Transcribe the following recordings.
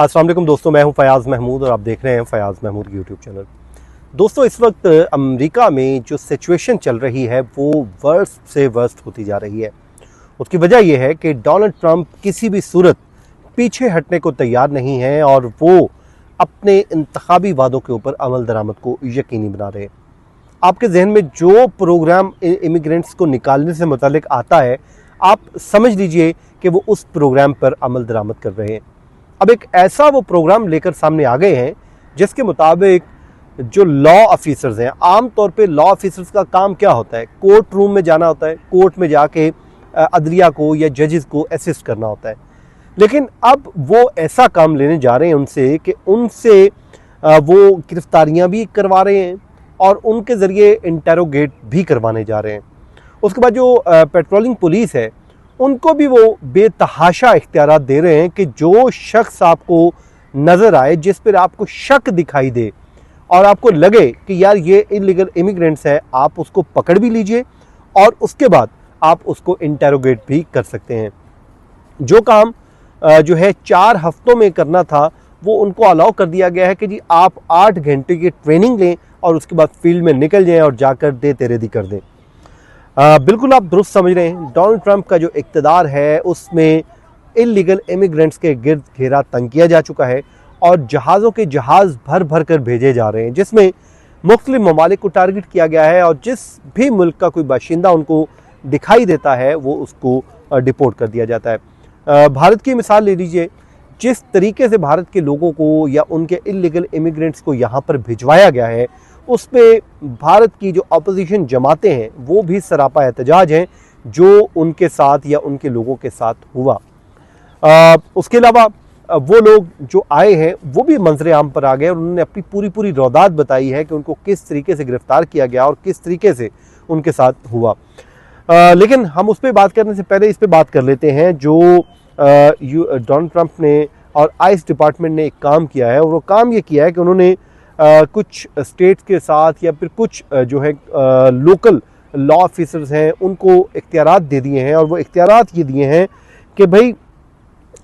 अस्सलाम वालेकुम दोस्तों, मैं हूं फयाज़ महमूद और आप देख रहे हैं फयाज़ महमूद यूट्यूब चैनल। दोस्तों, इस वक्त अमेरिका में जो सिचुएशन चल रही है वो वर्स्ट से वर्स्ट होती जा रही है। उसकी वजह यह है कि डोनाल्ड ट्रंप किसी भी सूरत पीछे हटने को तैयार नहीं है और वो अपने इंतखाबी वादों के ऊपर अमल दरामद को यकीनी बना रहे हैं। आपके जहन में जो प्रोग्राम इमिग्रेंट्स को निकालने से मुतालिक आता है, आप समझ लीजिए कि वो उस प्रोग्राम पर अमल दरामद कर रहे हैं। अब एक ऐसा वो प्रोग्राम लेकर सामने आ गए हैं जिसके मुताबिक जो लॉ ऑफिसर्स हैं, आम तौर पे लॉ ऑफिसर्स का काम क्या होता है? कोर्ट रूम में जाना होता है, कोर्ट में जाके अदलिया को या जजेस को असिस्ट करना होता है। लेकिन अब वो ऐसा काम लेने जा रहे हैं उनसे कि उनसे वो गिरफ्तारियां भी करवा रहे हैं और उनके ज़रिए इंटेरोगेट भी करवाने जा रहे हैं। उसके बाद जो पेट्रोलिंग पुलिस है उनको भी वो बेतहाशा इख्तियारात दे रहे हैं कि जो शख्स आपको नज़र आए, जिस पर आपको शक दिखाई दे और आपको लगे कि यार ये इलीगल इमिग्रेंट्स है, आप उसको पकड़ भी लीजिए और उसके बाद आप उसको इंटेरोगेट भी कर सकते हैं। जो काम जो है 4 हफ्तों में करना था वो उनको अलाउ कर दिया गया है कि जी आप 8 घंटे की ट्रेनिंग लें और उसके बाद फील्ड में निकल जाएं और जाकर दे तेरे दी कर दें। बिल्कुल आप दुरुस्त समझ रहे हैं। डोनाल्ड ट्रंप का जो इक़्तिदार है उसमें इलीगल इमिग्रेंट्स के गिर्द घेरा तंग किया जा चुका है और जहाज़ों के जहाज़ भर भर कर भेजे जा रहे हैं, जिसमें मुख्तलिफ ममालिक को टारगेट किया गया है और जिस भी मुल्क का कोई बाशिंदा उनको दिखाई देता है वो उसको डिपोर्ट कर दिया जाता है। भारत की मिसाल ले लीजिए। जिस तरीके से भारत के लोगों को या उनके इलीगल इमिग्रेंट्स को यहाँ पर भिजवाया गया है उस पर भारत की जो अपोजिशन जमातें हैं वो भी सरापा एहतजाज हैं जो उनके साथ या उनके लोगों के साथ हुआ। उसके अलावा वो लोग जो आए हैं वो भी मंजर आम पर आ गए और उन्होंने अपनी पूरी रौदात बताई है कि उनको किस तरीके से गिरफ्तार किया गया और किस तरीके से उनके साथ हुआ। लेकिन हम उस पर बात करने से पहले इस पर बात कर लेते हैं जो डोनाल्ड ट्रंप ने और आइस डिपार्टमेंट ने एक काम किया है। और वो काम ये किया है कि उन्होंने कुछ स्टेट्स के साथ या फिर कुछ जो है लोकल लॉ ऑफिसर्स हैं उनको इख्तियारात दे दिए हैं और वो इख्तियारात ये दिए हैं कि भाई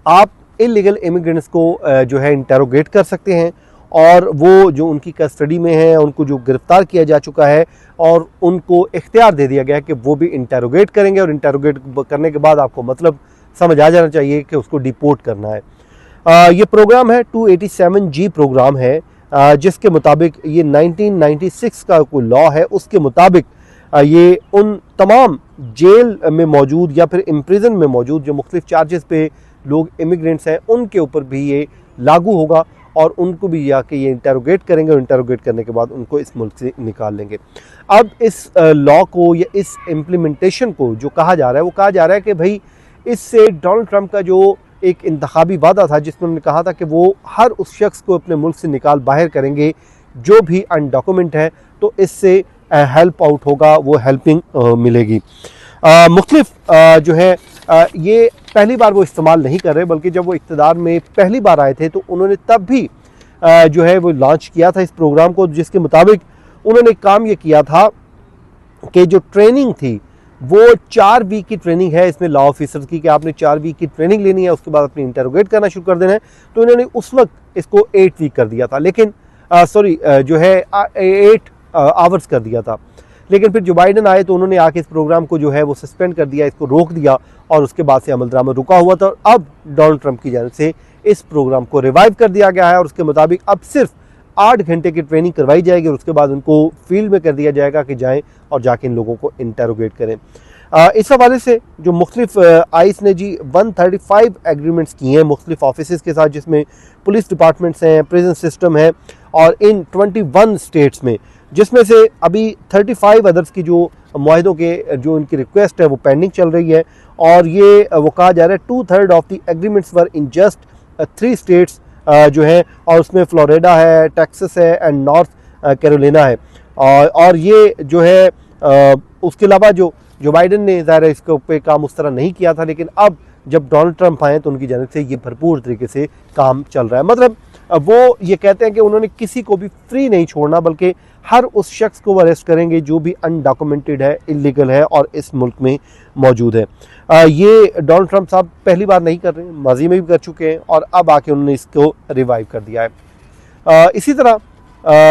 आप इलीगल इमिग्रेंट्स को जो है इंटेरोगेट कर सकते हैं और वो जो उनकी कस्टडी में है उनको जो गिरफ्तार किया जा चुका है और उनको इख्तियार दे दिया गया है कि वो भी इंटेरोगेट करेंगे और इंटेरोगेट करने के बाद आपको मतलब समझ आ जाना चाहिए कि उसको डिपोर्ट करना है। ये प्रोग्राम है 287G प्रोग्राम है जिसके मुताबिक ये 1996 का कोई लॉ है, उसके मुताबिक ये उन तमाम जेल में मौजूद या फिर इम्प्रिजन में मौजूद जो मुख्तलिफ चार्जेस पे लोग इमिग्रेंट्स हैं उनके ऊपर भी ये लागू होगा और उनको भी जाके ये इंटेरोगेट करेंगे और इंटेरोगेट करने के बाद उनको इस मुल्क से निकाल लेंगे। अब इस लॉ को या इस इम्प्लीमेंटेशन को जो कहा जा रहा है वो कहा जा रहा है कि भाई इससे डोनाल्ड ट्रंप का जो एक इंतखाबी वादा था जिसमें उन्होंने कहा था कि वो हर उस शख्स को अपने मुल्क से निकाल बाहर करेंगे जो भी अनडॉक्यूमेंट है, तो इससे हेल्प आउट होगा, वो हेल्पिंग मिलेगी। मुख्तलिफ जो है ये पहली बार वो इस्तेमाल नहीं कर रहे, बल्कि जब वो इक़्तिदार में पहली बार आए थे तो उन्होंने तब भी जो है वो लॉन्च किया था इस प्रोग्राम को, जिसके मुताबिक उन्होंने काम ये किया था कि जो ट्रेनिंग थी वो 4 वीक की ट्रेनिंग है इसमें लॉ ऑफिसर्स की कि आपने 4 वीक की ट्रेनिंग लेनी है, उसके बाद अपनी इंटेरोगेट करना शुरू कर देना है। तो इन्होंने उस वक्त इसको 8 वीक कर दिया था, लेकिन जो है 8 आवर्स कर दिया था। लेकिन फिर जो बाइडन आए तो उन्होंने आके इस प्रोग्राम को जो है वो सस्पेंड कर दिया, इसको रोक दिया और उसके बाद से अमल दरामद रुका हुआ था। और अब डोनाल्ड ट्रंप की जानिब से इस प्रोग्राम को रिवाइव कर दिया गया है और उसके मुताबिक अब सिर्फ 8 घंटे की ट्रेनिंग करवाई जाएगी और उसके बाद उनको फील्ड में कर दिया जाएगा कि जाएं और जाके इन लोगों को इंटेरोगेट करें। इस हवाले से जो मुख्तलिफ आइस ने जी 135 एग्रीमेंट्स किए हैं मुख्तलिफ ऑफिस के साथ, जिसमें पुलिस डिपार्टमेंट्स हैं, प्रिजन सिस्टम है और इन 21 स्टेट्स में, जिसमें से अभी 35 अदर्स की जो मुआहिदों के जो इनकी रिक्वेस्ट है वो पेंडिंग चल रही है। और ये वो कहा जा रहा है 2/3 of the agreements were in just 3 states जो है, और उसमें फ्लोरिडा है, टेक्सास है एंड नॉर्थ कैरोलिना है। और ये जो है उसके अलावा जो बाइडन ने ज़ाहिर है इसके ऊपर काम उस तरह नहीं किया था, लेकिन अब जब डोनाल्ड ट्रंप आए तो उनकी जानिब से ये भरपूर तरीके से काम चल रहा है। मतलब वो ये कहते हैं कि उन्होंने किसी को भी फ्री नहीं छोड़ना, बल्कि हर उस शख्स को वो अरेस्ट करेंगे जो भी अनडॉक्यूमेंटेड है, इलीगल है और इस मुल्क में मौजूद है। ये डोनाल्ड ट्रंप साहब पहली बार नहीं कर रहे हैं, माजी में भी कर चुके हैं और अब आके उन्होंने इसको रिवाइव कर दिया है। इसी तरह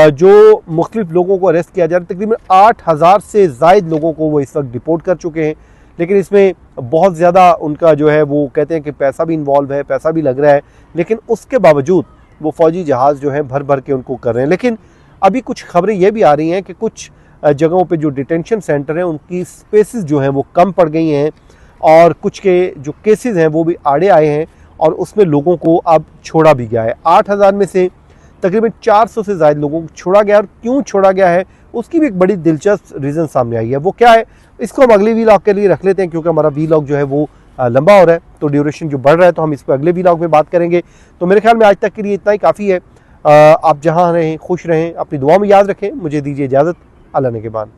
जो मुख्तलिफ लोगों को अरेस्ट किया जा रहा है, तकरीबन 8,000 से ज़ायद लोगों को वो इस वक्त डिपोर्ट कर चुके हैं, लेकिन इसमें बहुत ज़्यादा उनका जो है वो कहते हैं कि पैसा भी इन्वॉल्व है, पैसा भी लग रहा है, लेकिन उसके बावजूद वो फ़ौजी जहाज़ जो है भर भर के उनको कर रहे हैं। लेकिन अभी कुछ खबरें ये भी आ रही हैं कि कुछ जगहों पे जो डिटेंशन सेंटर हैं उनकी स्पेसेस जो हैं वो कम पड़ गई हैं और कुछ के जो केसेस हैं वो भी आड़े आए हैं और उसमें लोगों को अब छोड़ा भी गया है। 8,000 में से तकरीबन 400 से ज़्यादा लोगों को छोड़ा गया, और क्यों छोड़ा गया है उसकी भी एक बड़ी दिलचस्प रीज़न सामने आई है। वो क्या है, इसको हम अगले वीलॉग के लिए रख लेते हैं, क्योंकि हमारा वीलॉग जो है वो लंबा हो रहा है, तो ड्यूरेशन जो बढ़ रहा है, तो हम इस पर अगले वीलॉग में बात करेंगे। तो मेरे ख्याल में आज तक के लिए इतना ही काफ़ी है। आप जहाँ रहें खुश रहें, अपनी दुआ में याद रखें। मुझे दीजिए इजाज़त। अल्लाह ने के बाद।